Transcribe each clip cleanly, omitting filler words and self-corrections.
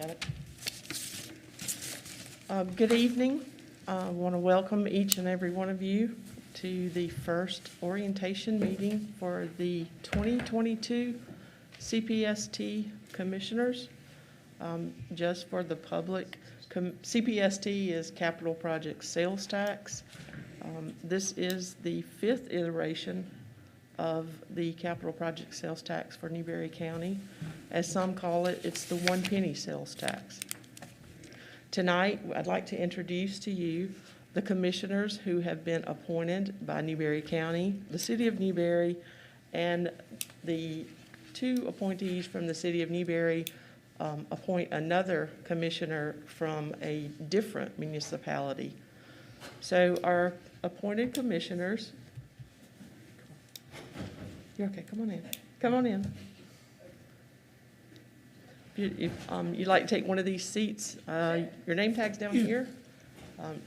Got it. Good evening. I want to welcome each and every one of you to the first orientation meeting for the 2022 CPST Commissioners. Just for the public, CPST is Capital Project Sales Tax. This is the 5th iteration of the Capital Project Sales Tax for Newberry County. As some call it, it's the 1 penny sales tax. Tonight, I'd like to introduce to you the commissioners who have been appointed by Newberry County, the City of Newberry, and the 2 appointees from the City of Newberry appoint another commissioner from a different municipality. So our appointed commissioners, you're okay, come on in. Come on in. If you'd like to take one of these seats, your name tag's down here.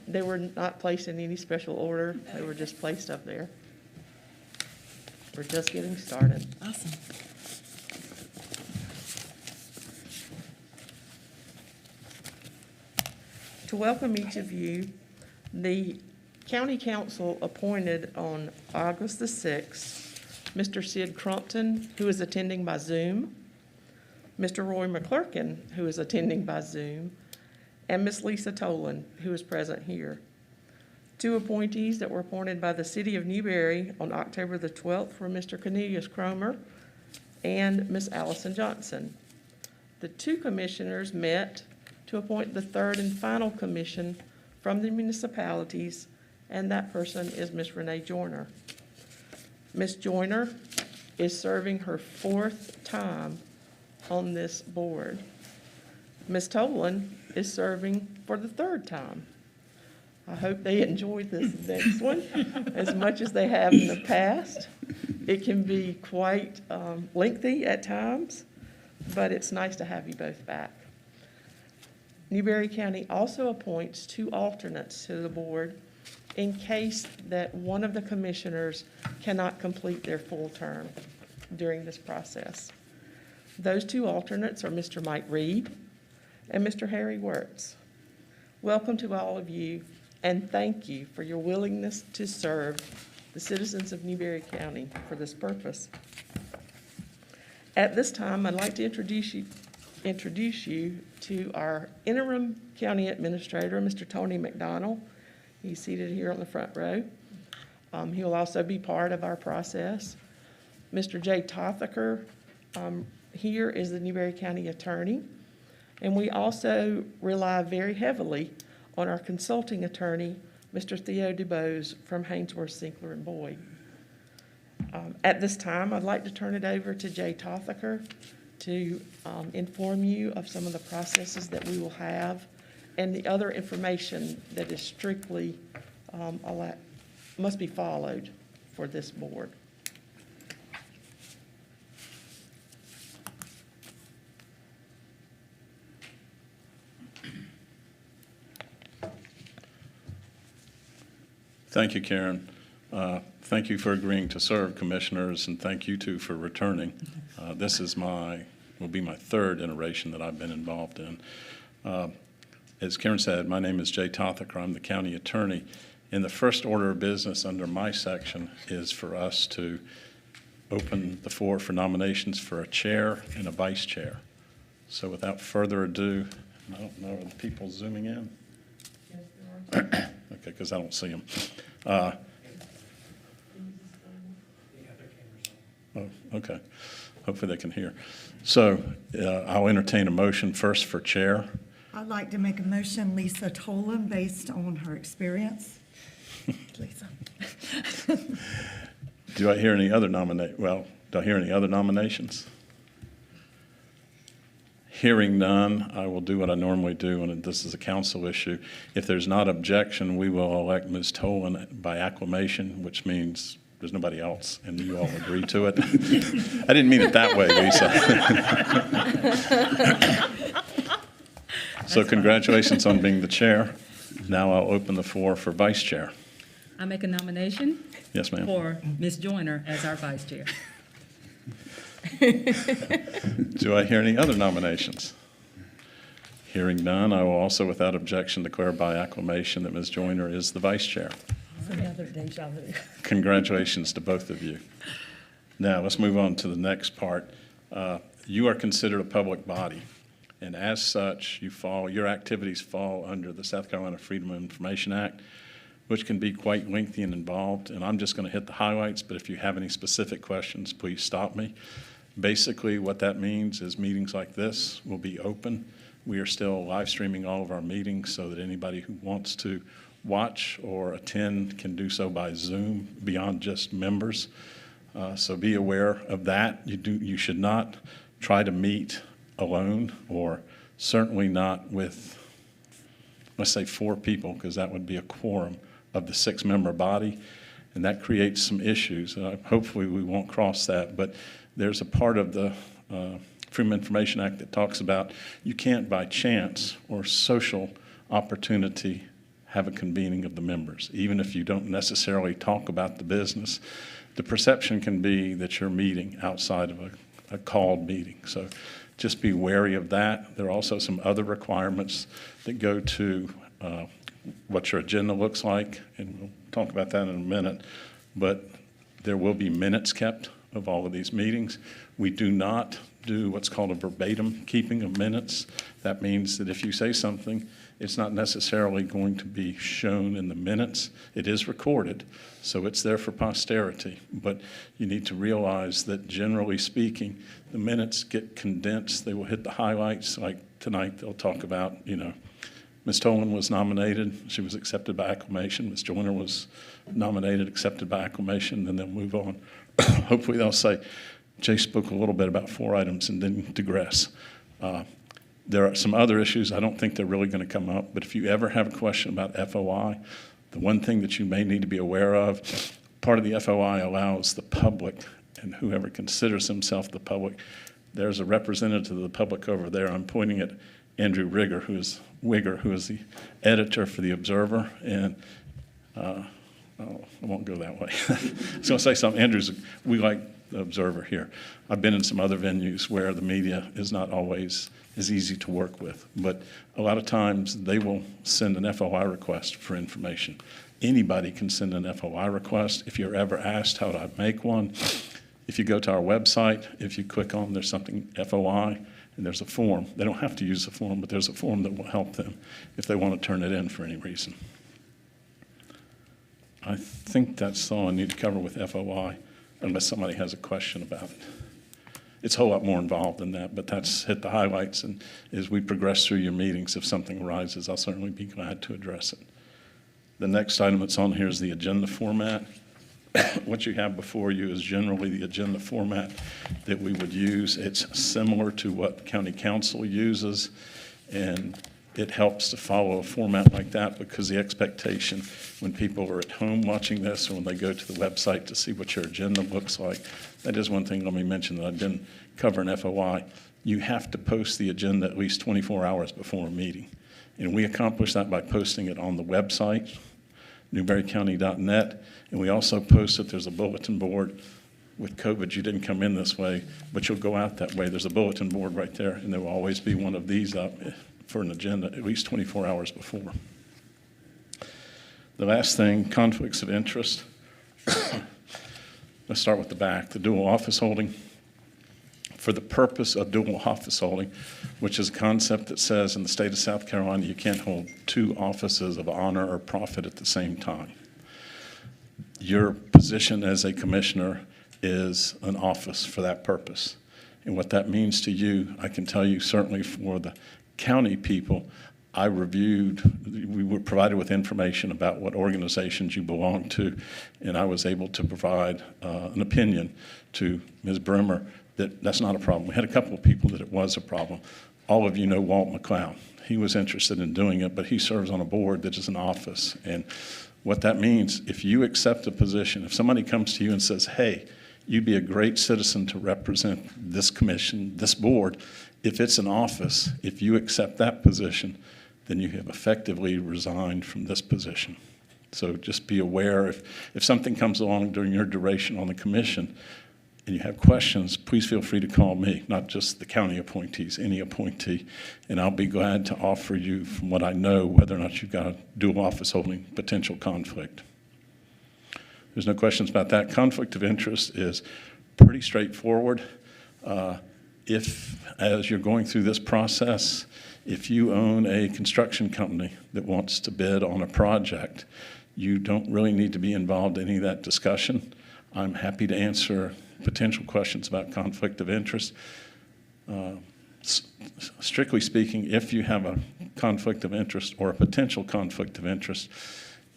They were not placed in any special order. They were just placed up there. We're just getting started. Awesome. To welcome each of you, the County Council appointed on August the 6th, Mr. Sid Crumpton, who is attending by Zoom, Mr. Roy McClurkin, who is attending by Zoom, and Ms. Lisa Tolan, who is present here. 2 appointees that were appointed by the City of Newberry on October the 12th were Mr. Cornelius Cromer and Ms. Allison Johnson. The 2 commissioners met to appoint the 3rd and final commission from the municipalities, and that person is Ms. Renee Joyner. Ms. Joyner is serving her 4th time on this board. Ms. Tolan is serving for the 3rd time. I hope they enjoyed this next one as much as they have in the past. It can be quite lengthy at times, but it's nice to have you both back. Newberry County also appoints 2 alternates to the board in case that one of the commissioners cannot complete their full term during this process. Those 2 alternates are Mr. Mike Reed and Mr. Harry Wirtz. Welcome to all of you, and thank you for your willingness to serve the citizens of Newberry County for this purpose. At this time, I'd like to introduce you to our interim county administrator, Mr. Tony Mcdonald. He's seated here on the front row. He'll also be part of our process. Mr. Jay Tothaker here is the Newberry County attorney, and we also rely very heavily on our consulting attorney, Mr. Theo DuBose from Hainsworth, Sinkler, and Boyd. At this time, I'd like to turn it over to Jay Tothaker to inform you of some of the processes that we will have and the other information that is strictly must be followed for this board. Thank you, Karen. Thank you for agreeing to serve, commissioners, and thank you two for returning. This is will be my 3rd iteration that I've been involved in. As Karen said, my name is Jay Tothaker. I'm the county attorney. And the first order of business under my section is for us to open the floor for nominations for a chair and a vice chair. So without further ado, I don't know, are the people zooming in? Okay, because I don't see them. Oh, okay. Hopefully they can hear. So I'll entertain a motion first for chair. I'd like to make a motion, Lisa Tolan, based on her experience. Lisa. Do I hear any other do I hear any other nominations? Hearing none, I will do what I normally do, and this is a council issue. If there's not objection, we will elect Ms. Tolan by acclamation, which means there's nobody else, and you all agree to it. I didn't mean it that way, Lisa. So congratulations on being the chair. Now I'll open the floor for vice chair. I make a nomination. Yes, ma'am. For Ms. Joyner as our vice chair. Do I hear any other nominations? Hearing none, I will also, without objection, declare by acclamation that Ms. Joyner is the vice chair. Another deja vu. Congratulations to both of you. Now, let's move on to the next part. You are considered a public body, and as such, your activities fall under the South Carolina Freedom of Information Act, which can be quite lengthy and involved, and I'm just going to hit the highlights, but if you have any specific questions, please stop me. Basically, what that means is meetings like this will be open. We are still live streaming all of our meetings so that anybody who wants to watch or attend can do so by Zoom beyond just members. So be aware of that. You should not try to meet alone, or certainly not with, let's say, 4 people, because that would be a quorum of the 6-member body, and that creates some issues. Hopefully we won't cross that, but there's a part of the Freedom of Information Act that talks about you can't by chance or social opportunity have a convening of the members, even if you don't necessarily talk about the business. The perception can be that you're meeting outside of a called meeting. So just be wary of that. There are also some other requirements that go to what your agenda looks like, and we'll talk about that in a minute. But there will be minutes kept of all of these meetings. We do not do what's called a verbatim keeping of minutes. That means that if you say something, it's not necessarily going to be shown in the minutes. It is recorded, so it's there for posterity. But you need to realize that generally speaking, the minutes get condensed. They will hit the highlights. Like tonight, they'll talk about, Ms. Tolan was nominated. She was accepted by acclamation. Ms. Joyner was nominated, accepted by acclamation, then they'll move on. Hopefully they'll say, Jay spoke a little bit about 4 items and then digress. There are some other issues. I don't think they're really going to come up, but if you ever have a question about FOI, the one thing that you may need to be aware of, part of the FOI allows the public, and whoever considers himself the public, there's a representative of the public over there. I'm pointing at Andrew Wigger, who is the editor for The Observer, and I won't go that way. I was going to say something. We like The Observer here. I've been in some other venues where the media is not always as easy to work with, but a lot of times they will send an FOI request for information. Anybody can send an FOI request. If you're ever asked how to make one, if you go to our website, if you click on there's something FOI, and there's a form. They don't have to use the form, but there's a form that will help them if they want to turn it in for any reason. I think that's all I need to cover with FOI, unless somebody has a question about it. It's a whole lot more involved than that, but that's hit the highlights, and as we progress through your meetings, if something arises, I'll certainly be glad to address it. The next item that's on here is the agenda format. What you have before you is generally the agenda format that we would use. It's similar to what County Council uses, and it helps to follow a format like that because the expectation when people are at home watching this or when they go to the website to see what your agenda looks like, that is one thing let me mention that I didn't cover in FOI. You have to post the agenda at least 24 hours before a meeting. And we accomplish that by posting it on the website, newberrycounty.net, and we also post that there's a bulletin board. With COVID, you didn't come in this way, but you'll go out that way. There's a bulletin board right there, and there will always be one of these up for an agenda at least 24 hours before. The last thing, conflicts of interest. Let's start with the back, the dual office holding. For the purpose of dual office holding, which is a concept that says in the state of South Carolina, you can't hold 2 offices of honor or profit at the same time. Your position as a commissioner is an office for that purpose. And what that means to you, I can tell you certainly for the county people, we were provided with information about what organizations you belong to, and I was able to provide an opinion to Ms. Bremer that that's not a problem. We had a couple of people that it was a problem. All of you know Walt McLeod. He was interested in doing it, but he serves on a board that is an office. And what that means, if you accept a position, if somebody comes to you and says, hey, you'd be a great citizen to represent this commission, this board, if it's an office, if you accept that position, then you have effectively resigned from this position. So just be aware if something comes along during your duration on the commission, and you have questions, please feel free to call me, not just the county appointees, any appointee, and I'll be glad to offer you, from what I know, whether or not you've got a dual office holding potential conflict. There's no questions about that. Conflict of interest is pretty straightforward. If, as you're going through this process, if you own a construction company that wants to bid on a project, you don't really need to be involved in any of that discussion. I'm happy to answer potential questions about conflict of interest. Strictly speaking, if you have a conflict of interest or a potential conflict of interest,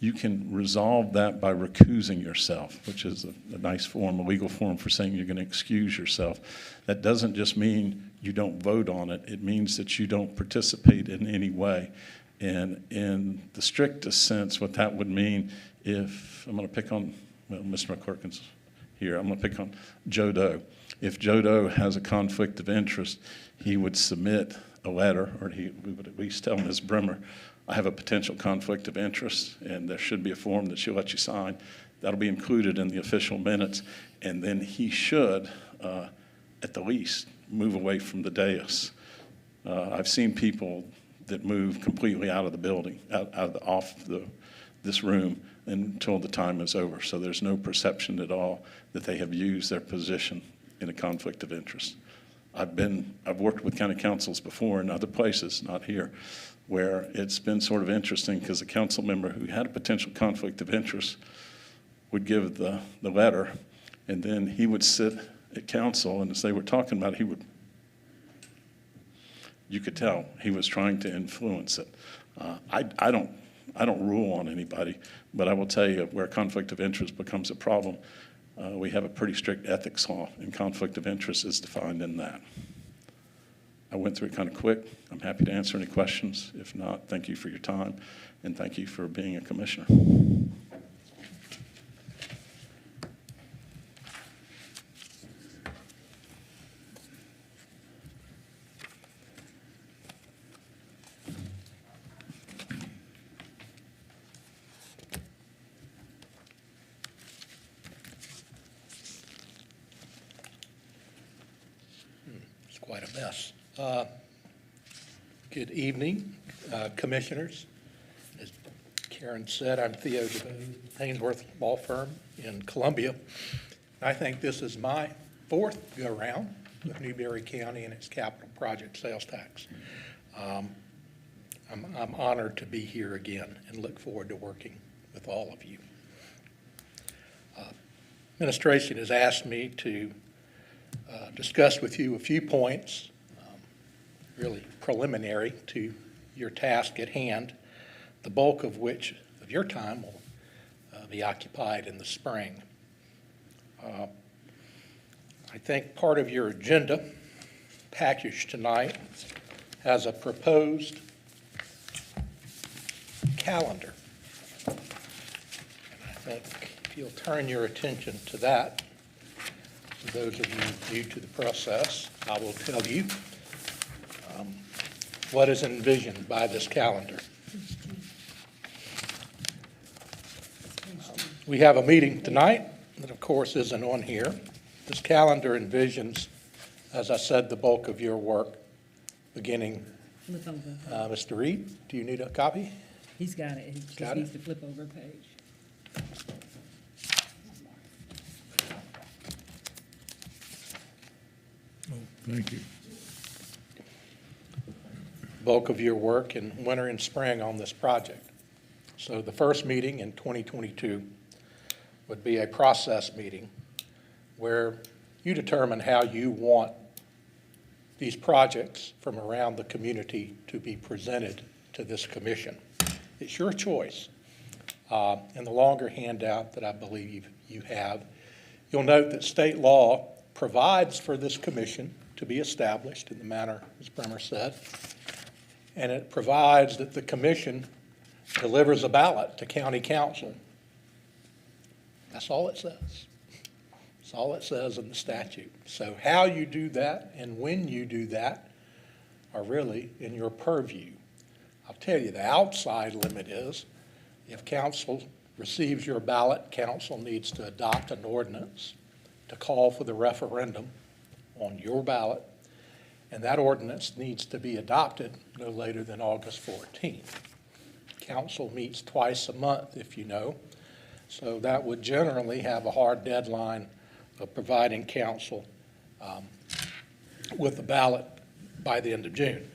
you can resolve that by recusing yourself, which is a nice form, a legal form for saying you're going to excuse yourself. That doesn't just mean you don't vote on it. It means that you don't participate in any way. And in the strictest sense, what that would mean, if I'm going to pick on, well, Mr. McCorkin's here, I'm going to pick on Joe Doe. If Joe Doe has a conflict of interest, he would submit a letter, or we would at least tell Ms. Bremer, I have a potential conflict of interest, and there should be a form that she'll let you sign. That'll be included in the official minutes, and then he should, at the least, move away from the dais. I've seen people that move completely out of the building, off this room until the time is over. So there's no perception at all that they have used their position in a conflict of interest. I've worked with county councils before in other places, not here, where it's been sort of interesting because a council member who had a potential conflict of interest would give the letter, and then he would sit at council, and as they were talking about it, you could tell he was trying to influence it. I don't rule on anybody, but I will tell you where conflict of interest becomes a problem, we have a pretty strict ethics law, and conflict of interest is defined in that. I went through it kind of quick. I'm happy to answer any questions. If not, thank you for your time, and thank you for being a commissioner. It's quite a mess. Good evening, commissioners. As Karen said, I'm Theo DeVoe, Haynesworth Law Firm in Columbia. I think this is my fourth go-round with Newberry County and its capital project sales tax. I'm honored to be here again and look forward to working with all of you. Administration has asked me to discuss with you a few points, really preliminary to your task at hand, the bulk of which of your time will be occupied in the spring. I think part of your agenda package tonight has a proposed calendar. And I think if you'll turn your attention to that, for those of you new to the process, I will tell you what is envisioned by this calendar. We have a meeting tonight that, of course, isn't on here. This calendar envisions, as I said, the bulk of your work beginning. Flip over. Mr. Reed, do you need a copy? He's got it. He just Got needs it? to flip over a page. Thank you. Bulk of your work in winter and spring on this project. So the first meeting in 2022 would be a process meeting where you determine how you want these projects from around the community to be presented to this commission. It's your choice. In the longer handout that I believe you have, you'll note that state law provides for this commission to be established in the manner Ms. Bremer said, and it provides that the commission delivers a ballot to county council. That's all it says. That's all it says in the statute. So how you do that and when you do that are really in your purview. I'll tell you, the outside limit is if council receives your ballot, council needs to adopt an ordinance to call for the referendum on your ballot, and that ordinance needs to be adopted no later than August 14th. Council meets twice a month, if you know, so that would generally have a hard deadline of providing council with the ballot by the end of June.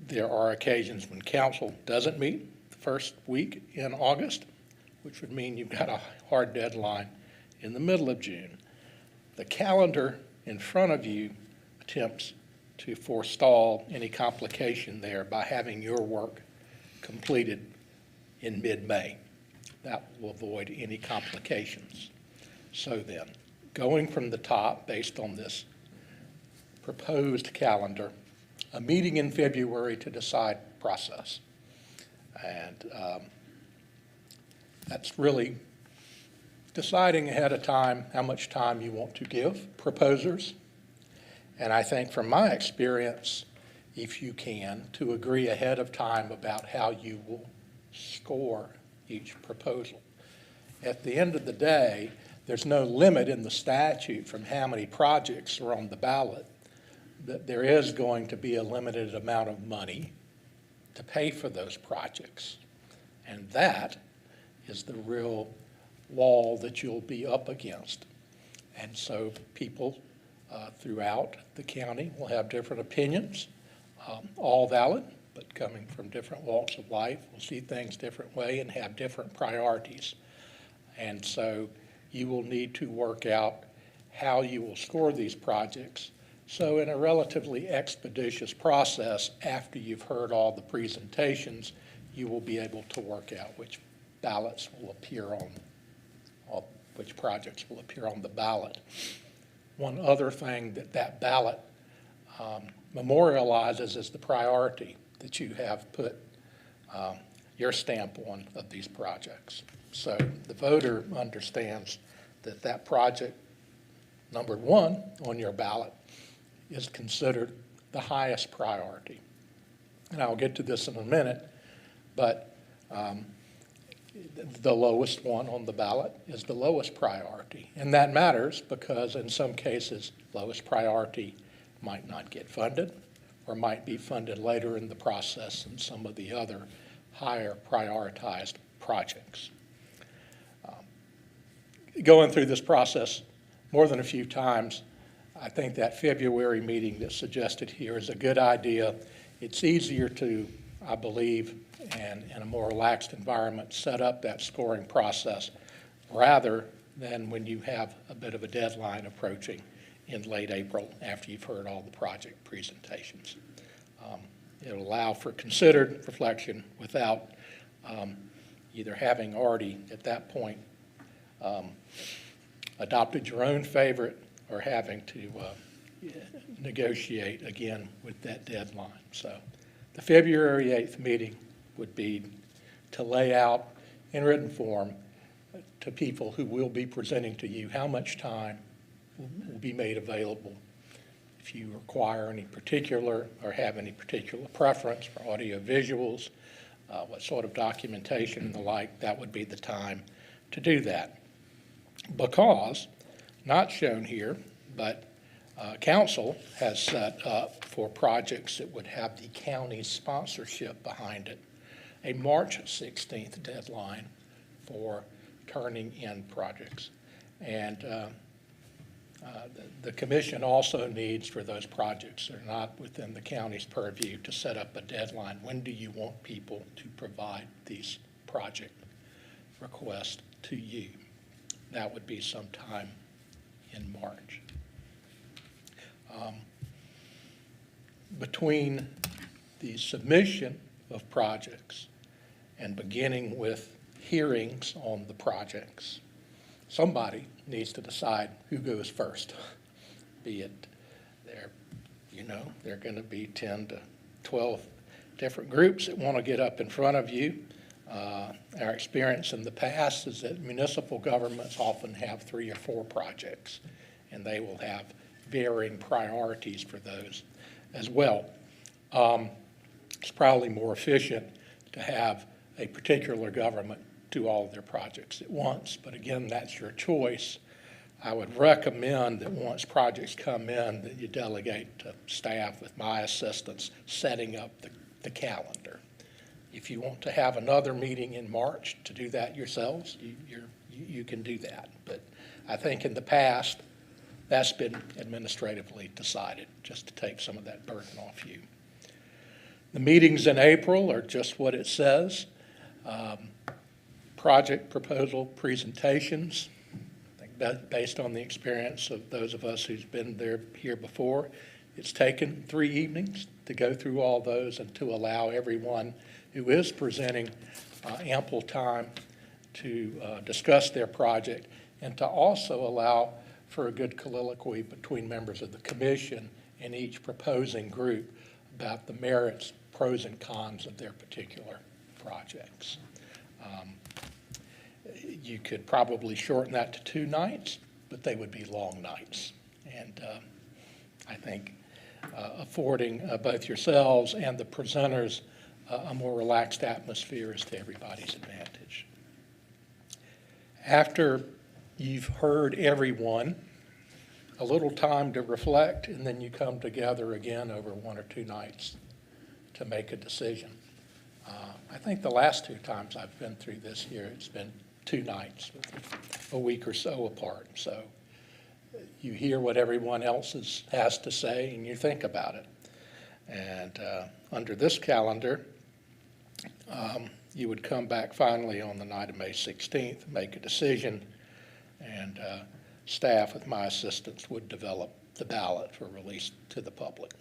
There are occasions when council doesn't meet the first week in August, which would mean you've got a hard deadline in the middle of June. The calendar in front of you attempts to forestall any complication there by having your work completed in mid-May. That will avoid any complications. So then, going from the top, based on this proposed calendar, a meeting in February to decide process. And that's really deciding ahead of time how much time you want to give proposers. And I think from my experience, if you can, to agree ahead of time about how you will score each proposal. At the end of the day, there's no limit in the statute from how many projects are on the ballot, that there is going to be a limited amount of money to pay for those projects. And that is the real wall that you'll be up against. And so people throughout the county will have different opinions, all valid, but coming from different walks of life, will see things different way and have different priorities. And so you will need to work out how you will score these projects. So in a relatively expeditious process, after you've heard all the presentations, you will be able to work out which ballots will appear on, or which projects will appear on the ballot. One other thing that ballot memorializes is the priority that you have put your stamp on of these projects. So the voter understands that that project, number one on your ballot, is considered the highest priority. And I'll get to this in a minute, but the lowest one on the ballot is the lowest priority. And that matters because in some cases, lowest priority might not get funded or might be funded later in the process than some of the other higher prioritized projects. Going through this process more than a few times, I think that February meeting that's suggested here is a good idea. It's easier to, I believe, and in a more relaxed environment, set up that scoring process rather than when you have a bit of a deadline approaching in late April after you've heard all the project presentations. It'll allow for considered reflection without either having already at that point adopted your own favorite or having to negotiate again with that deadline. So the February 8th meeting would be to lay out in written form to people who will be presenting to you how much time will be made available. If you require any particular or have any particular preference for audio visuals, what sort of documentation and the like, that would be the time to do that. Because, not shown here, but council has set up for projects that would have the county's sponsorship behind it, a March 16th deadline for turning in projects. And the commission also needs for those projects that are not within the county's purview to set up a deadline. When do you want people to provide these project requests to you? That would be sometime in March. Between the submission of projects and beginning with hearings on the projects, somebody needs to decide who goes first. Be it there are going to be 10 to 12 different groups that want to get up in front of you. Our experience in the past is that municipal governments often have 3 or 4 projects, and they will have varying priorities for those as well. It's probably more efficient to have a particular government do all of their projects at once, but again, that's your choice. I would recommend that once projects come in, that you delegate to staff with my assistance, setting up the calendar. If you want to have another meeting in March to do that yourselves, you can do that. But I think in the past, that's been administratively decided, just to take some of that burden off you. The meetings in April are just what it says. Project proposal presentations. I think that based on the experience of those of us who's been here before, it's taken 3 evenings to go through all those and to allow everyone who is presenting ample time to discuss their project, and to also allow for a good colloquy between members of the commission and each proposing group about the merits, pros and cons of their particular projects. You could probably shorten that to 2 nights, but they would be long nights. And I think affording both yourselves and the presenters a more relaxed atmosphere is to everybody's advantage. After you've heard everyone, a little time to reflect, and then you come together again over 1 or 2 nights to make a decision. I think the last 2 times I've been through this here, it's been 2 nights, a week or so apart. So you hear what everyone else has to say, and you think about it. And under this calendar, you would come back finally on the night of May 16th, make a decision, and staff with my assistance would develop the ballot for release to the public.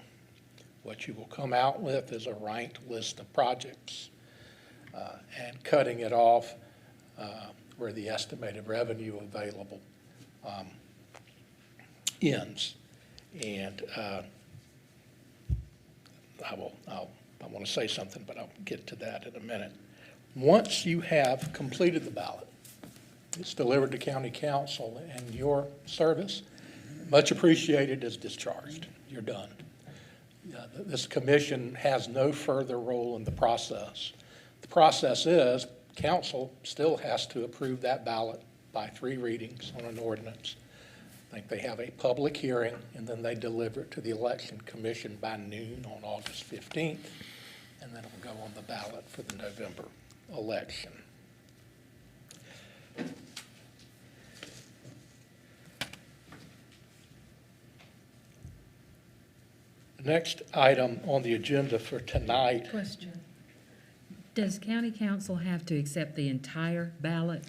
What you will come out with is a ranked list of projects and cutting it off where the estimated revenue available ends. And I want to say something, but I'll get to that in a minute. Once you have completed the ballot, it's delivered to county council, and your service, much appreciated, is discharged. You're done. This commission has no further role in the process. The process is council still has to approve that ballot by 3 readings on an ordinance. I think they have a public hearing, and then they deliver it to the election commission by noon on August 15th, and then it'll go on the ballot for the November election. The next item on the agenda for tonight, Question. Does county council have to accept the entire ballot,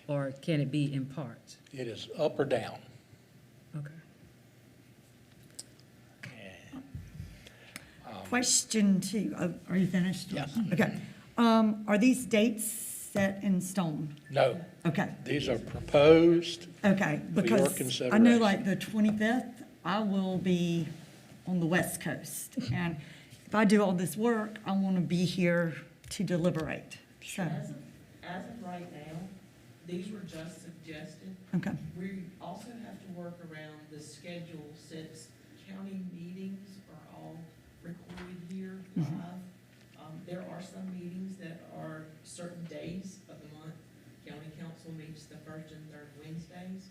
or can it be in parts? it is up or down. Okay. Question 2, are you finished? Yes. Okay. Are these dates set in stone? No, Okay, these are proposed. okay, For your because I know consideration. like the 25th, I will be on the West Coast. And if I do all this work, I want to be here to deliberate, so, As of right now, these were just suggested. okay. We also have to work around the schedule since county meetings are all recorded here live. There are some meetings that are certain days of the month. County council meets the 1st and 3rd Wednesdays.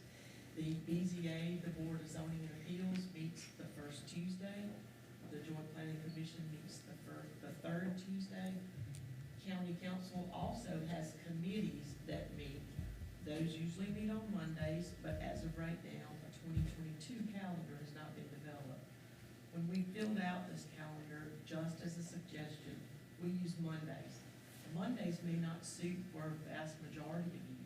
The BZA, the Board of Zoning and Appeals, meets the 1st Tuesday. The Joint Planning Commission meets the 3rd Tuesday. County council also has committees that meet. Those usually meet on Mondays, but as of right now, a 2022 calendar has not been developed. When we filled out this calendar, just as a suggestion, we use Mondays. Mondays may not suit for a vast majority of you.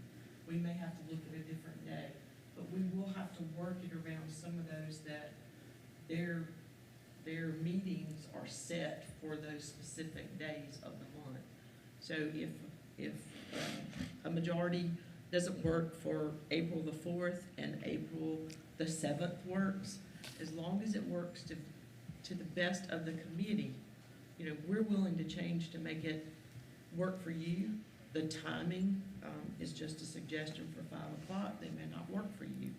We may have to look at a different day, but we will have to work it around some of those that their meetings are set for those specific days of the month. So if a majority doesn't work for April the 4th and April the 7th works, as long as it works to the best of the committee, you know, we're willing to change to make it work for you. The timing is just a suggestion for 5 o'clock. They may not work for you.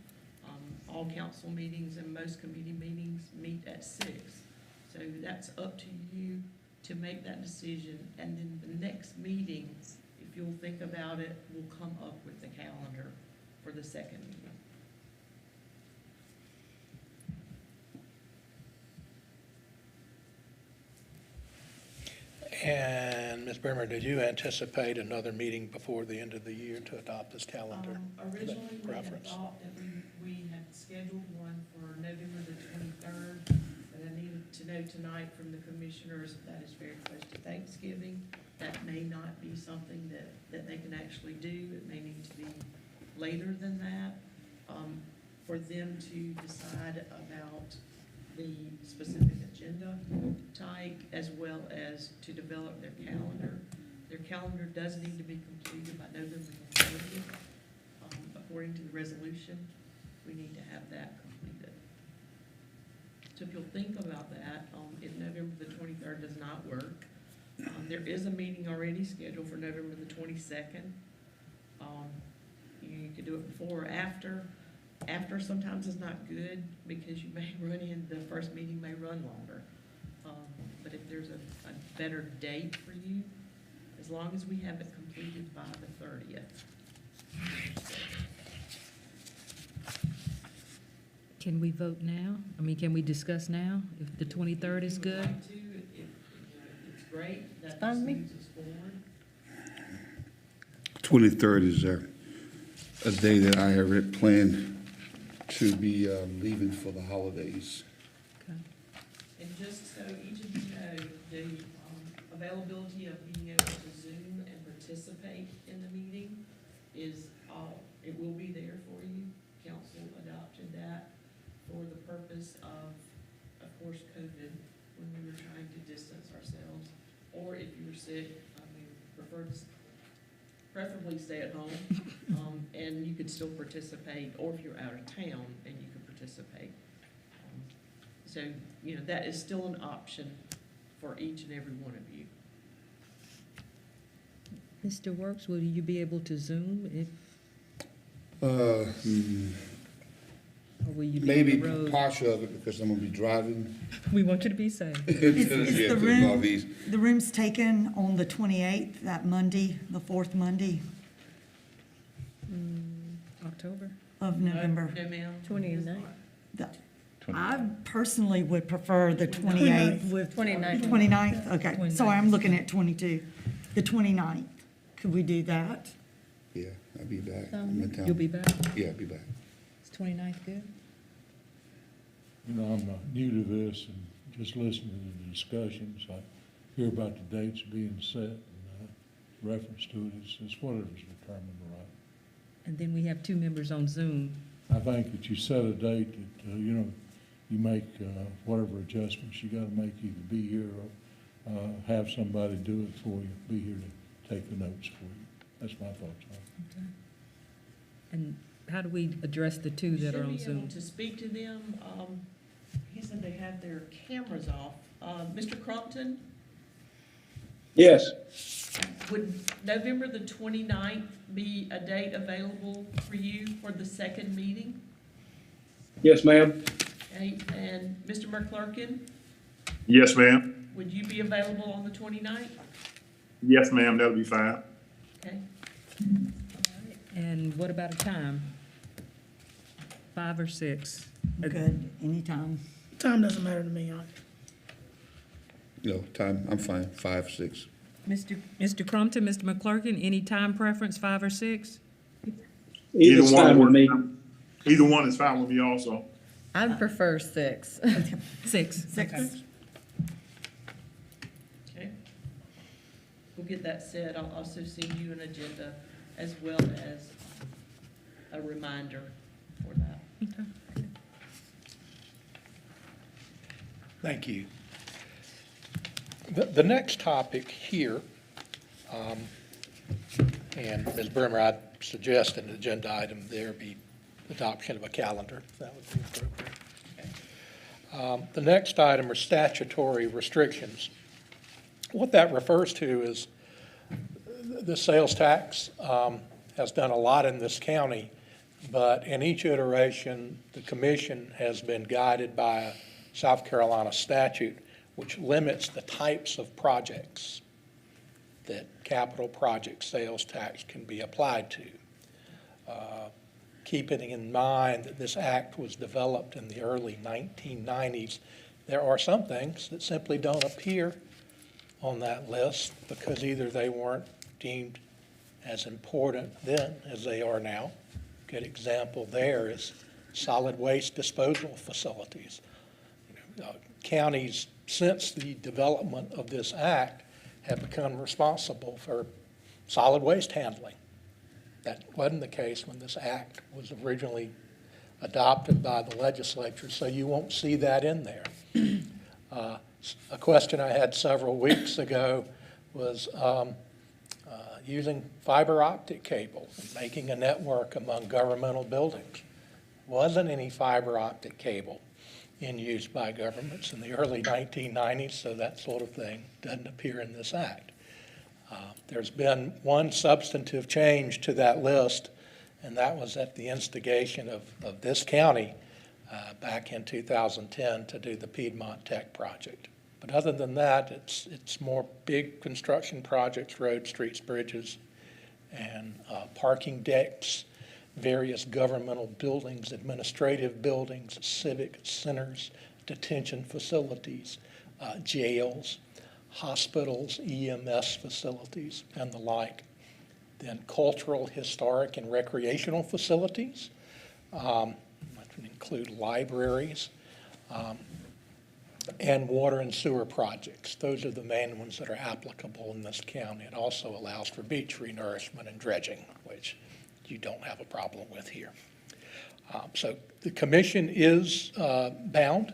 All council meetings and most committee meetings meet at 6. So that's up to you to make that decision. And then the next meeting, if if you'll think about it, we'll come up with the calendar for the second meeting. And Ms. Bremer, did you anticipate another meeting before the end of the year to adopt this calendar? Originally, we had Preference. thought that we had scheduled one for November the 23rd, but I needed to know tonight from the commissioners that is very close to Thanksgiving. That may not be something that they can actually do. It may need to be later than that, for them to decide about the specific agenda type, as well as to develop their calendar. Their calendar does need to be completed by November the 30th. According to the resolution, we need to have that completed. So if you'll think about that, if November the 23rd does not work, there is a meeting already scheduled for November the 22nd. You could do it before or after. After sometimes is not good because you may run in, the first meeting may run longer. But if there's a better date for you, as long as we have it completed by the 30th. Can we vote now? I mean, can we discuss now if the 23rd is If you would good? like to, it's great. That fine just with me. moves us forward. 23rd is a day that I have it planned to be leaving for the holidays. Okay. And just so each of you know, the availability of being able to Zoom and participate in the meeting is, it will be there for you. Council adopted that for the purpose of course, COVID, when we were trying to distance ourselves. Or if you were sick, preferably stay at home, and you could still participate, or if you're out of town, and you could participate. So, that is still an option for each and every one of you. Mr. Works, will you be able to Zoom if, or will you be on Maybe the road? partial of it because I'm gonna be driving. We want you to be safe. Is Yeah, the to room, Northeast. the room's taken on the 28th, that Monday, the fourth Monday October? of November? No, ma'am. 29th. The- I personally would prefer the 28th with. 29th. 29th, okay. 29th. Sorry, I'm looking at 22. The 29th. Could we do that? Yeah, I'll be back. I'm in town. You'll be back? Yeah, I'll be back. Is 29th good? You know, I'm new to this and just listening to the discussions. I hear about the dates being set and reference to it. It's whatever's determined, right? And then we have two members on Zoom. I think that you set a date that, you make whatever adjustments you gotta make, either be here or have somebody do it for you, be here to take the notes for you. That's my thoughts on it. And how do we address the two You that are should on be able Zoom? to speak to them. He said they have their cameras off. Mr. Crumpton, Yes, would November the 29th be a date available for you for the second meeting? yes, ma'am. Okay, and Mr. McClurkin, Yes, ma'am. would you be available on the 29th? Yes, ma'am, that'll be fine. Okay, And what about a time? 5 or 6? Good, anytime. Time doesn't matter to me. No, time, I'm fine, 5, 6. Mr. Crumpton, Mr. McClurkin, any time preference, 5 or 6? Either one with me. Either one is fine with me also. I'd prefer 6. 6. Six. okay. We'll get that set. I'll also send you an agenda as well as a reminder for that. Thank you. The next topic here, and Ms. Bremer, I'd suggest an agenda item there be adoption of a calendar, if that would be appropriate. The next item are statutory restrictions. What that refers to is the sales tax has done a lot in this county, but in each iteration, the commission has been guided by a South Carolina statute which limits the types of projects that capital project sales tax can be applied to. Keeping in mind that this act was developed in the early 1990s, there are some things that simply don't appear on that list because either they weren't deemed as important then as they are now. A good example there is solid waste disposal facilities. Counties, since the development of this act, have become responsible for solid waste handling. That wasn't the case when this act was originally adopted by the legislature, so you won't see that in there. A question I had several weeks ago was using fiber optic cable and making a network among governmental buildings. Wasn't any fiber optic cable in use by governments in the early 1990s, so that sort of thing doesn't appear in this act. There's been one substantive change to that list, and that was at the instigation of this county back in 2010 to do the Piedmont Tech project. But other than that, it's more big construction projects, roads, streets, bridges, and parking decks, various governmental buildings, administrative buildings, civic centers, detention facilities, jails, hospitals, EMS facilities, and the like. Then cultural, historic, and recreational facilities, which would include libraries, and water and sewer projects. Those are the main ones that are applicable in this county. It also allows for beach renourishment and dredging, which you don't have a problem with here. So the commission is bound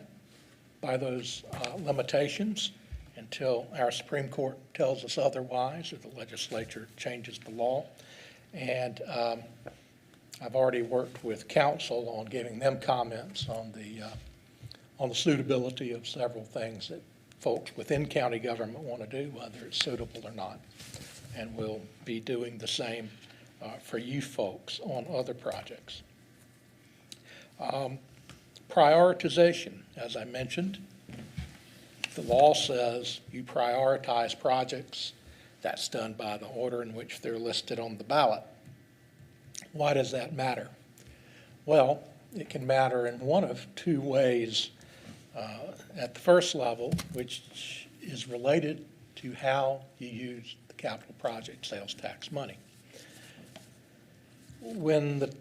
by those limitations until our Supreme Court tells us otherwise or the legislature changes the law. And I've already worked with council on giving them comments on the suitability of several things that folks within county government want to do, whether it's suitable or not. And we'll be doing the same for you folks on other projects. Prioritization, as I mentioned, the law says you prioritize projects. That's done by the order in which they're listed on the ballot. Why does that matter? Well, it can matter in one of two ways. At the first level, which is related to how you use the capital project sales tax money. When the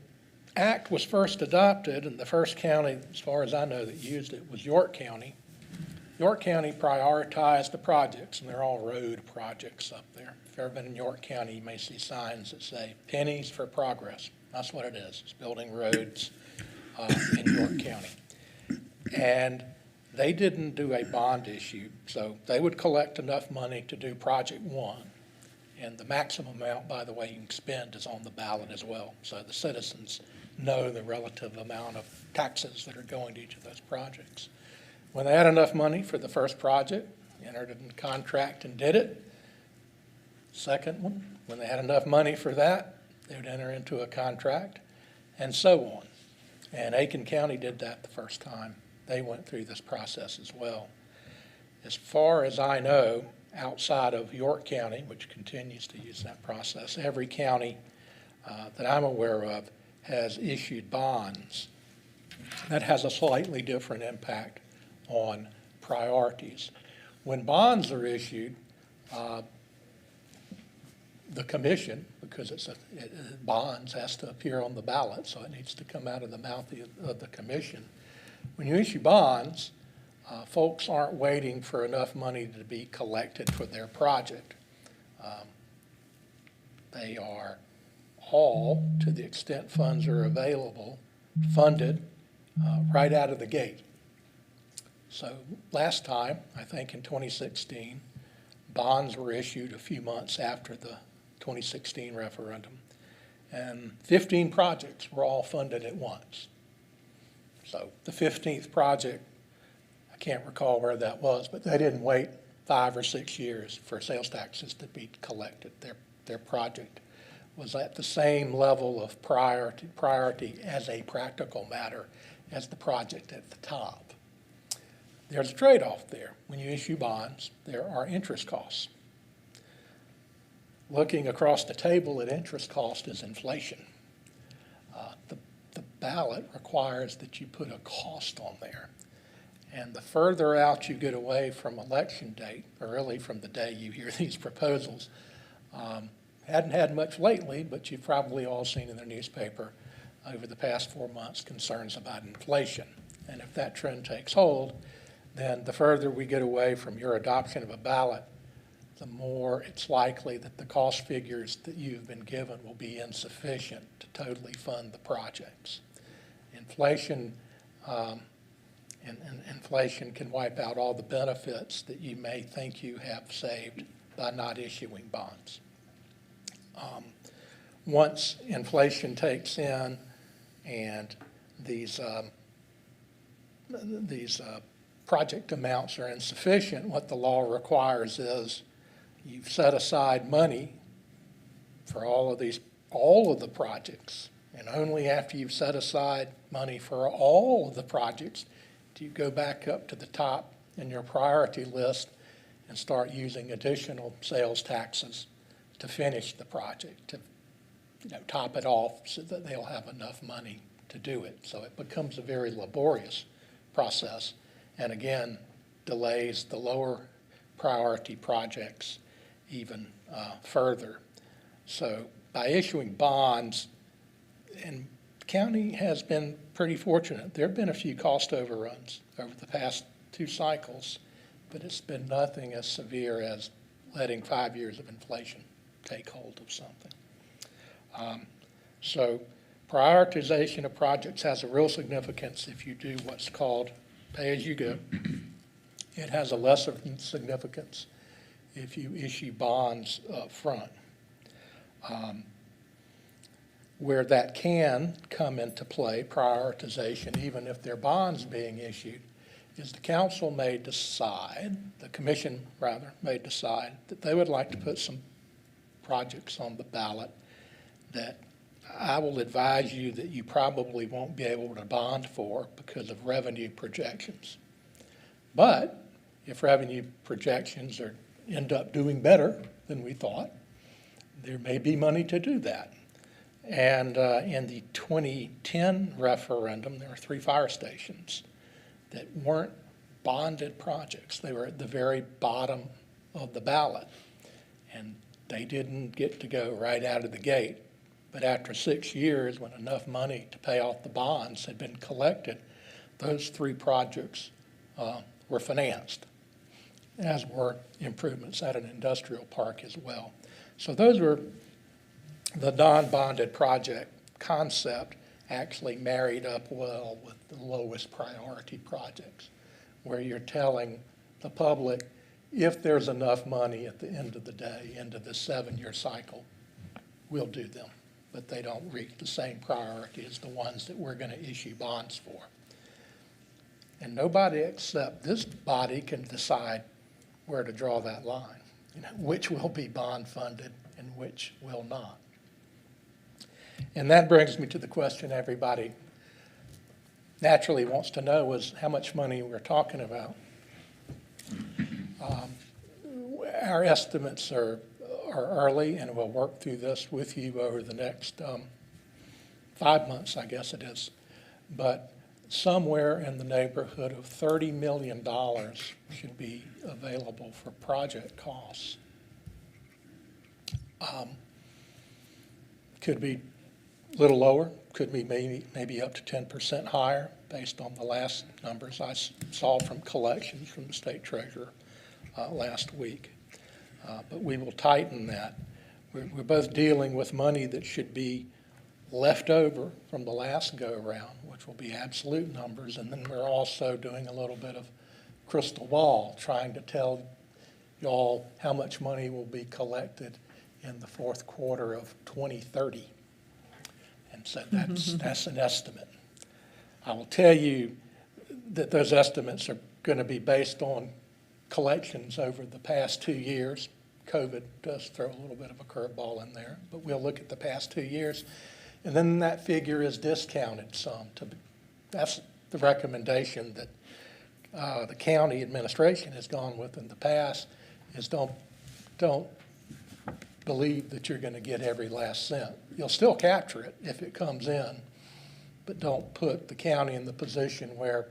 act was first adopted, and the first county, as far as I know, that used it was York County. York County prioritized the projects, and they're all road projects up there. If you've ever been in York County, you may see signs that say pennies for progress. That's what it is. It's building roads in York County. And they didn't do a bond issue, so they would collect enough money to do project one. And the maximum amount, by the way, you can spend is on the ballot as well. So the citizens know the relative amount of taxes that are going to each of those projects. When they had enough money for the first project, entered it in contract and did it. Second one, when they had enough money for that, they would enter into a contract, and so on. And Aiken County did that the first time. They went through this process as well. As far as I know, outside of York County, which continues to use that process, every county that I'm aware of has issued bonds. That has a slightly different impact on priorities. When bonds are issued, the commission, because bonds has to appear on the ballot, so it needs to come out of the mouth of the commission. When you issue bonds, folks aren't waiting for enough money to be collected for their project. They are all, to the extent funds are available, funded right out of the gate. So last time, I think in 2016, bonds were issued a few months after the 2016 referendum, and 15 projects were all funded at once. So the 15th project, I can't recall where that was, but they didn't wait 5 or 6 years for sales taxes to be collected. Their project was at the same level of priority as a practical matter as the project at the top. There's a trade-off there. When you issue bonds, there are interest costs. looking across the table at interest cost is inflation. The ballot requires that you put a cost on there. And the further out you get away from election date, or really from the day you hear these proposals, hadn't had much lately, but you've probably all seen in the newspaper over the past 4 months concerns about inflation. And if that trend takes hold, then the further we get away from your adoption of a ballot, the more it's likely that the cost figures that you've been given will be insufficient to totally fund the projects. Inflation, inflation can wipe out all the benefits that you may think you have saved by not issuing bonds. Once inflation takes in and these project amounts are insufficient, what the law requires is you've set aside money for all of the projects. And only after you've set aside money for all of the projects do you go back up to the top in your priority list and start using additional sales taxes to finish the project, to top it off so that they'll have enough money to do it. So it becomes a very laborious process, and again, delays the lower priority projects even further. So by issuing bonds, and the county has been pretty fortunate. There have been a few cost overruns over the past 2 cycles, but it's been nothing as severe as letting 5 years of inflation take hold of something. So prioritization of projects has a real significance if you do what's called pay-as-you-go. It has a lesser significance if you issue bonds up front. Where that can come into play, prioritization, even if there are bonds being issued, is the council may decide, the commission rather, may decide that they would like to put some projects on the ballot that I will advise you that you probably won't be able to bond for because of revenue projections. But if revenue projections end up doing better than we thought, there may be money to do that. And in the 2010 referendum, there were 3 fire stations that weren't bonded projects. They were at the very bottom of the ballot. And they didn't get to go right out of the gate. But after 6 years, when enough money to pay off the bonds had been collected, those 3 projects were financed, as were improvements at an industrial park as well. So those were the non-bonded project concept actually married up well with the lowest priority projects, where you're telling the public, if there's enough money at the end of the day, into the 7-year cycle, we'll do them. But they don't reach the same priority as the ones that we're going to issue bonds for. And nobody except this body can decide where to draw that line, which will be bond funded and which will not. And that brings me to the question everybody naturally wants to know is how much money we're talking about. Our estimates are early, and we'll work through this with you over the next 5 months, I guess it is. But somewhere in the neighborhood of $30 million should be available for project costs. Could be a little lower, could be maybe up to 10% higher based on the last numbers I saw from collections from the state treasurer last week. But we will tighten that. We're both dealing with money that should be left over from the last go-around, which will be absolute numbers, and then we're also doing a little bit of crystal ball, trying to tell y'all how much money will be collected in the 4th quarter of 2030. And so that's an estimate. I will tell you that those estimates are going to be based on collections over the past 2 years. COVID does throw a little bit of a curveball in there, but we'll look at the past 2 years. And then that figure is discounted some. That's the recommendation that the county administration has gone with in the past, is don't believe that you're going to get every last cent. You'll still capture it if it comes in, but don't put the county in the position where,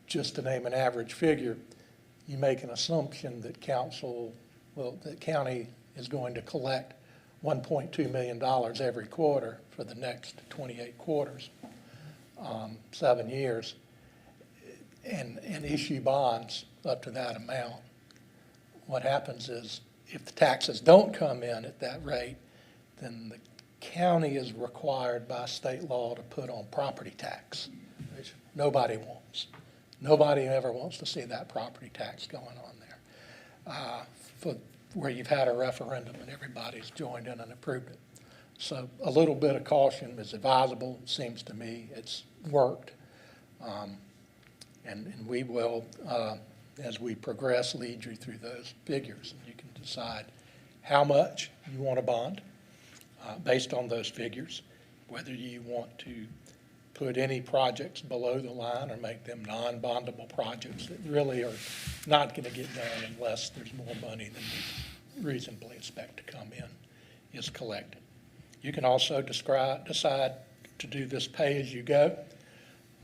just to name an average figure, you make an assumption that the county is going to collect $1.2 million every quarter for the next 28 quarters, 7 years, and issue bonds up to that amount. What happens is, if the taxes don't come in at that rate, then the county is required by state law to put on property tax, which nobody wants. Nobody ever wants to see that property tax going on there, where you've had a referendum and everybody's joined in and approved it. So a little bit of caution is advisable, it seems to me. It's worked. And we will, as we progress, lead you through those figures. And you can decide how much you want to bond based on those figures, whether you want to put any projects below the line or make them non-bondable projects that really are not going to get done unless there's more money than we reasonably expect to come in is collected. You can also decide to do this pay-as-you-go,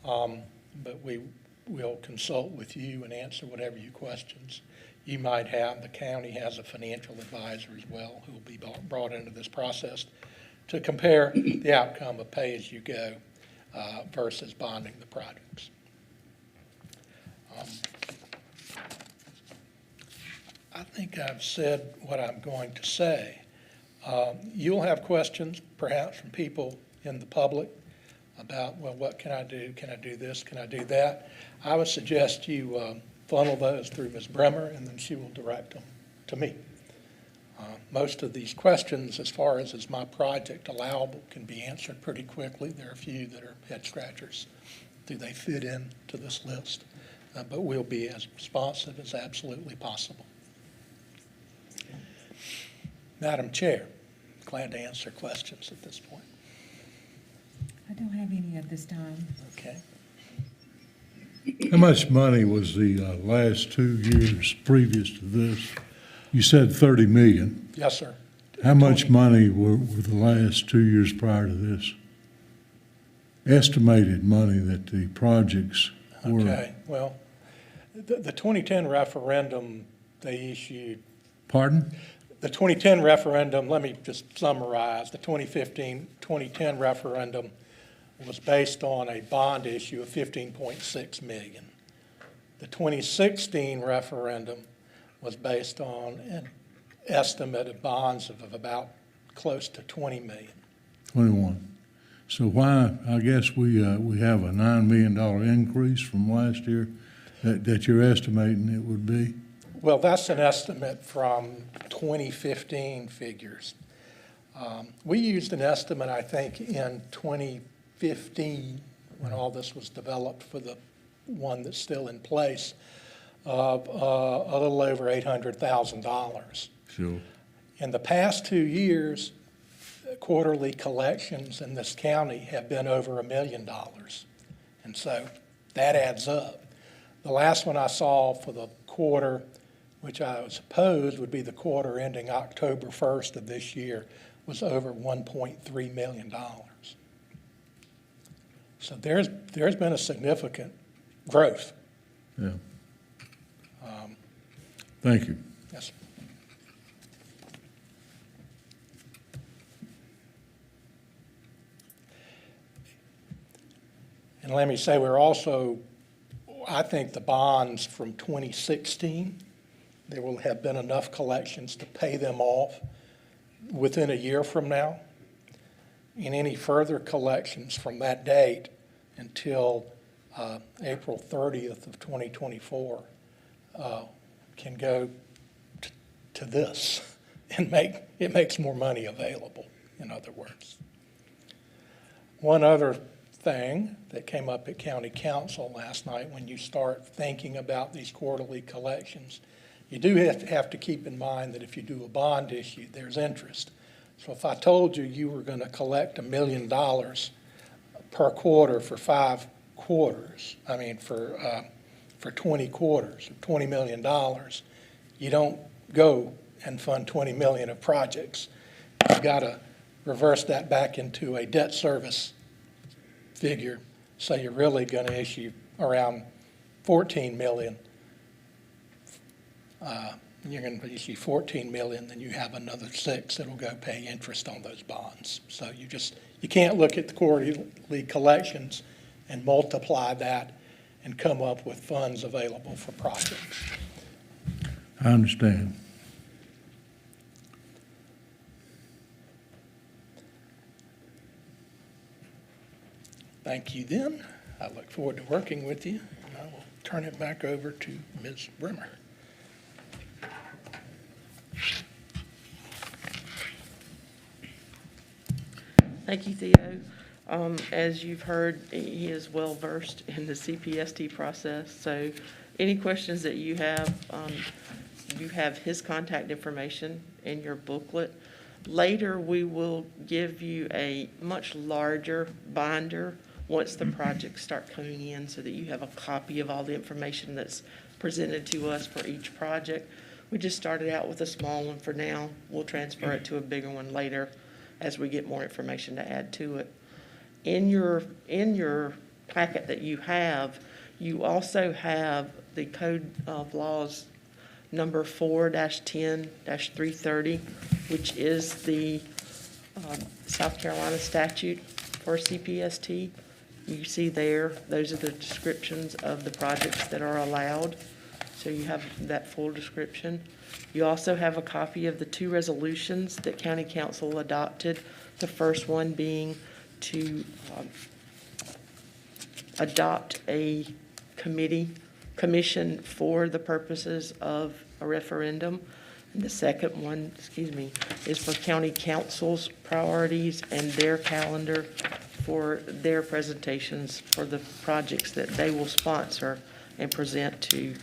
but we will consult with you and answer whatever your questions you might have. The county has a financial advisor as well who will be brought into this process to compare the outcome of pay-as-you-go versus bonding the projects. I think I've said what I'm going to say. You'll have questions perhaps from people in the public about, well, what can I do? Can I do this? Can I do that? I would suggest you funnel those through Ms. Bremer, and then she will direct them to me. Most of these questions, as far as is my project allowable, can be answered pretty quickly. There are a few that are head scratchers. Do they fit into this list? But we'll be as responsive as absolutely possible. Madam Chair, glad to answer questions at this point. I don't have any at this time. Okay. How much money was the last 2 years previous to this? You said 30 million. Yes, sir. How much money were the last 2 years prior to this? Estimated money that the projects were. Okay, well, the 2010 referendum, they issued. Pardon? The 2010 referendum, let me just summarize. The 2010 referendum was based on a bond issue of $15.6 million. The 2016 referendum was based on an estimate of bonds of about close to $20 million. 21. So why, I guess we have a $9 million increase from last year that you're estimating it would be? Well, that's an estimate from 2015 figures. We used an estimate, I think, in 2015, when all this was developed for the one that's still in place, of a little over $800,000. Sure. In the past 2 years, quarterly collections in this county have been over $1 million. And so that adds up. The last one I saw for the quarter, which I suppose would be the quarter ending October 1st of this year, was over $1.3 million. So there's been a significant growth. Yeah. Thank you. Yes. And let me say, we're also, I think the bonds from 2016, there will have been enough collections to pay them off within a year from now. And any further collections from that date until April 30th of 2024 can go to this and it makes more money available, in other words. One other thing that came up at County Council last night, when you start thinking about these quarterly collections, you do have to keep in mind that if you do a bond issue, there's interest. So if I told you were going to collect $1 million per quarter for 5 quarters, I mean for 20 quarters, $20 million, you don't go and fund 20 million of projects. You've got to reverse that back into a debt service figure. So you're really going to issue around 14 million. You're going to issue 14 million, then you have another 6 that'll go pay interest on those bonds. So you can't look at the quarterly collections and multiply that and come up with funds available for projects. I understand. Thank you then. I look forward to working with you, and I will turn it back over to Ms. Brimmer. Thank you, Theo. As you've heard, he is well-versed in the CPST process, so any questions that you have his contact information in your booklet. Later, we will give you a much larger binder once the projects start coming in so that you have a copy of all the information that's presented to us for each project. We just started out with a small one for now. We'll transfer it to a bigger one later as we get more information to add to it. In your packet that you also have the Code of Laws number 4-10-330, which is the South Carolina statute for CPST. You see there, those are the descriptions of the projects that are allowed. So you have that full description. You also have a copy of the 2 resolutions that County Council adopted. The first one being to adopt a commission for the purposes of a referendum. And the second one, is for County Council's priorities and their calendar for their presentations for the projects that they will sponsor and present to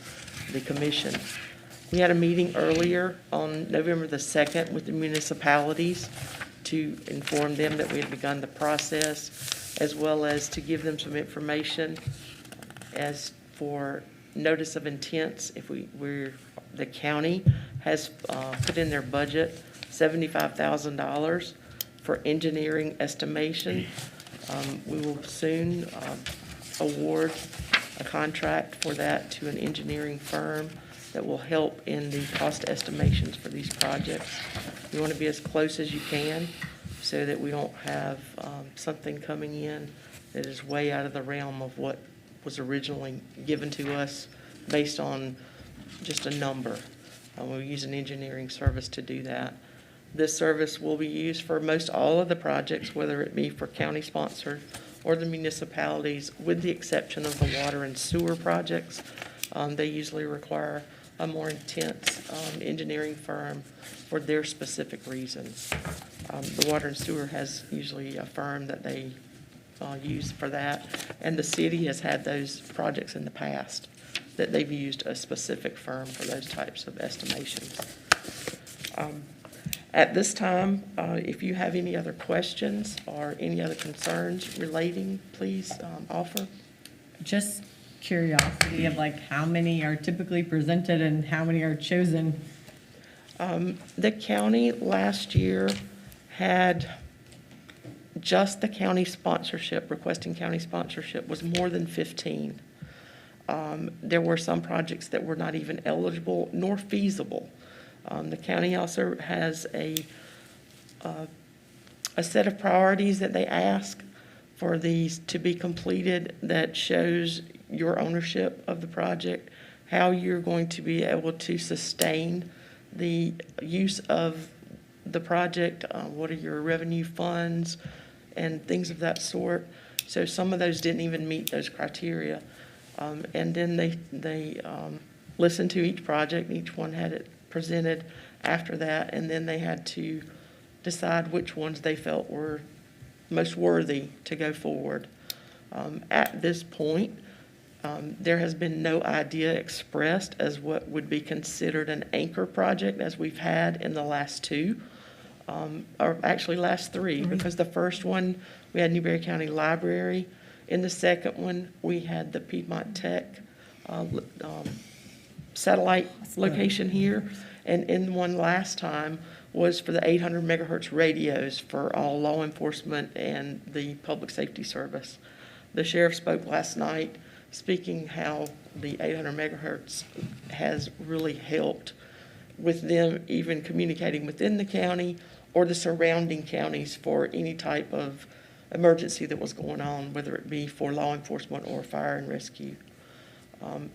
the commission. We had a meeting earlier on November the 2nd with the municipalities to inform them that we had begun the process, as well as to give them some information as for notice of intents. If the county has put in their budget $75,000 for engineering estimation. We will soon award a contract for that to an engineering firm that will help in the cost estimations for these projects. You want to be as close as you can so that we don't have something coming in that is way out of the realm of what was originally given to us based on just a number. We'll use an engineering service to do that. This service will be used for most all of the projects, whether it be for county sponsored or the municipalities, with the exception of the water and sewer projects. They usually require a more intense engineering firm for their specific reasons. The water and sewer has usually a firm that they use for that, and the city has had those projects in the past that they've used a specific firm for those types of estimations. At this time, if you have any other questions or any other concerns relating, please offer. Just curiosity of like how many are typically presented and how many are chosen? The county last year had just the county sponsorship, requesting county sponsorship was more than 15. There were some projects that were not even eligible nor feasible. The county also has a set of priorities that they ask for these to be completed that shows your ownership of the project, how you're going to be able to sustain the use of the project, what are your revenue funds, and things of that sort. So some of those didn't even meet those criteria. And then they listened to each project, each one had it presented after that, and then they had to decide which ones they felt were most worthy to go forward. At this point, there has been no idea expressed as what would be considered an anchor project as we've had in the last 2, or actually last 3, because the first one, we had Newberry County Library. In the second one, we had the Piedmont Tech satellite location here. And one last time was for the 800 megahertz radios for all law enforcement and the public safety service. The sheriff spoke last night, speaking how the 800 megahertz has really helped with them even communicating within the county or the surrounding counties for any type of emergency that was going on, whether it be for law enforcement or fire and rescue.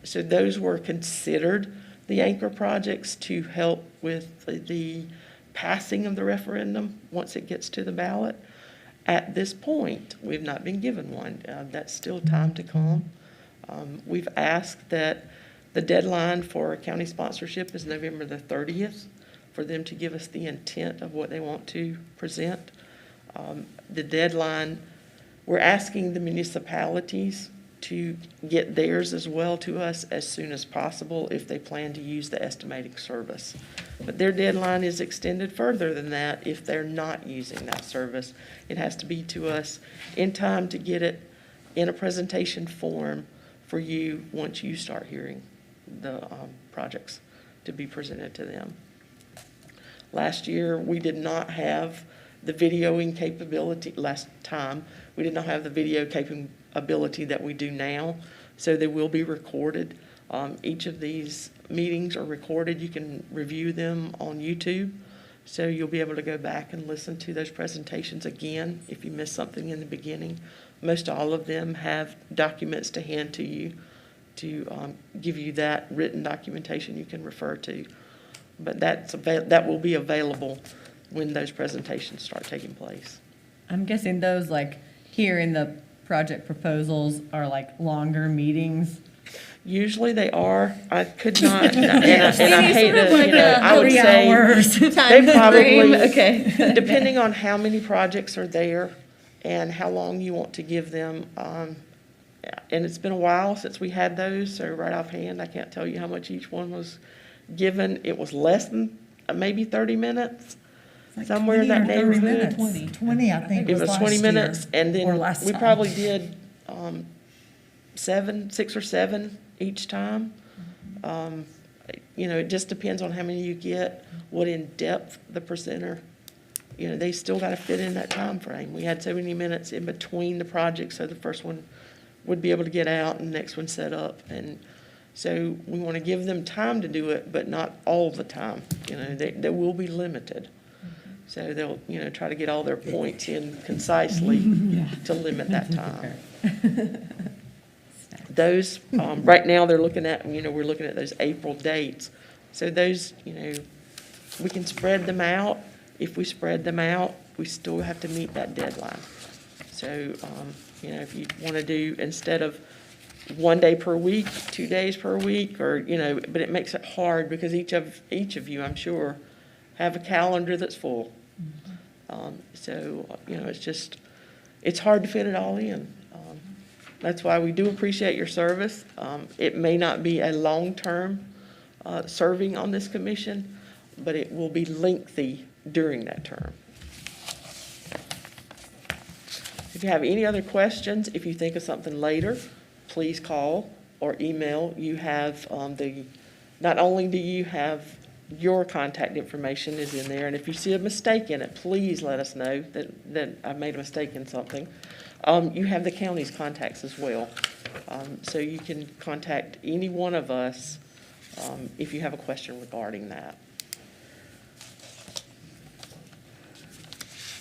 So those were considered the anchor projects to help with the passing of the referendum once it gets to the ballot. At this point, we've not been given one. That's still time to come. We've asked that the deadline for county sponsorship is November the 30th for them to give us the intent of what they want to present. The deadline, we're asking the municipalities to get theirs as well to us as soon as possible if they plan to use the estimating service. But their deadline is extended further than that if they're not using that service. It has to be to us in time to get it in a presentation form for you once you start hearing the projects to be presented to them. Last year, we did not have the videoing capability. Last time, we did not have the video capability that we do now, so they will be recorded. Each of these meetings are recorded. You can review them on YouTube, so you'll be able to go back and listen to those presentations again if you missed something in the beginning. Most all of them have documents to hand to you to give you that written documentation you can refer to. But that will be available when those presentations start taking place. I'm guessing those, like, here in the project proposals are like longer meetings. Usually they are. I could not, and I hate to, I would say they probably, Okay. depending on how many projects are there and how long you want to give them. And it's been a while since we had those, so right offhand, I can't tell you how much each one was given. It was less than maybe 30 minutes, Like somewhere in 20 that or 30 neighborhood. minutes. 20, I think, It was last 20 year, minutes, and or then last we time. probably did 6 or 7 each time. It just depends on how many you get, what in depth the presenter, they still got to fit in that time frame. We had so many minutes in between the projects, so the first one would be able to get out and the next one set up. And so we want to give them time to do it, but not all the time. They will be limited. So they'll, try to get all their points in concisely to limit that time. Those, right now, they're looking at, we're looking at those April dates. So those, we can spread them out. If we spread them out, we still have to meet that deadline. So, if you want to do, instead of 1 day per week, 2 days per week, or, but it makes it hard because each of you, I'm sure, have a calendar that's full. It's hard to fit it all in. That's why we do appreciate your service. It may not be a long-term serving on this commission, but it will be lengthy during that term. If you have any other questions, if you think of something later, please call or email. You have not only do you have your contact information is in there, and if you see a mistake in it, please let us know that I made a mistake in something. You have the county's contacts as well. So you can contact any one of us if you have a question regarding that.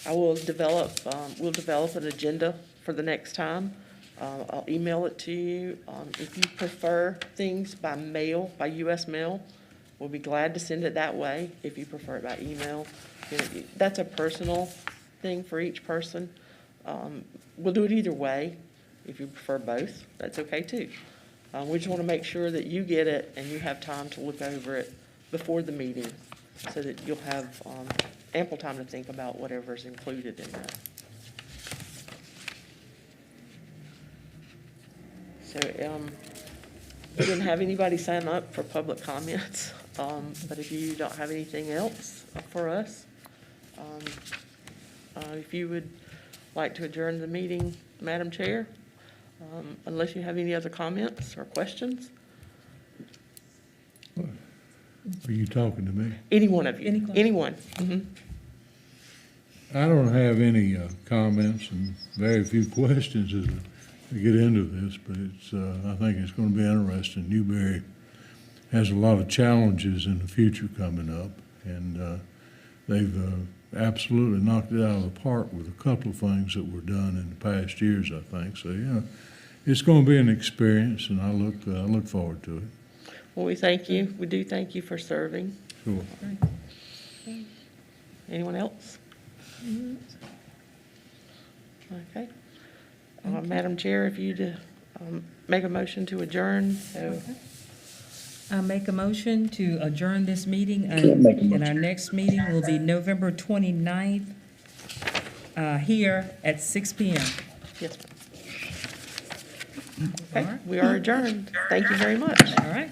We'll develop an agenda for the next time. I'll email it to you. If you prefer things by mail, by U.S. mail, we'll be glad to send it that way. If you prefer it by email, that's a personal thing for each person. We'll do it either way. If you prefer both, that's okay too. We just want to make sure that you get it and you have time to look over it before the meeting so that you'll have ample time to think about whatever's included in that. So we didn't have anybody sign up for public comments, but if you don't have anything else for us, if you would like to adjourn the meeting, Madam Chair, unless you have any other comments or questions. Are you talking to me? Any one of you, Any question? anyone. Mhm. I don't have any comments and very few questions as we get into this, but it's, I think it's going to be interesting. Newberry has a lot of challenges in the future coming up, and they've absolutely knocked it out of the park with a couple of things that were done in the past years, I think. So, yeah, it's going to be an experience, and I look forward to it. Well, we thank you. We do thank you for serving. Sure. Anyone else? Okay. Madam Chair, if you'd make a motion to adjourn, so. I make a motion to adjourn this meeting, and our next meeting will be November 29th, here at 6 PM. Yes, ma'am. Okay, we are adjourned. Thank you very much. All right?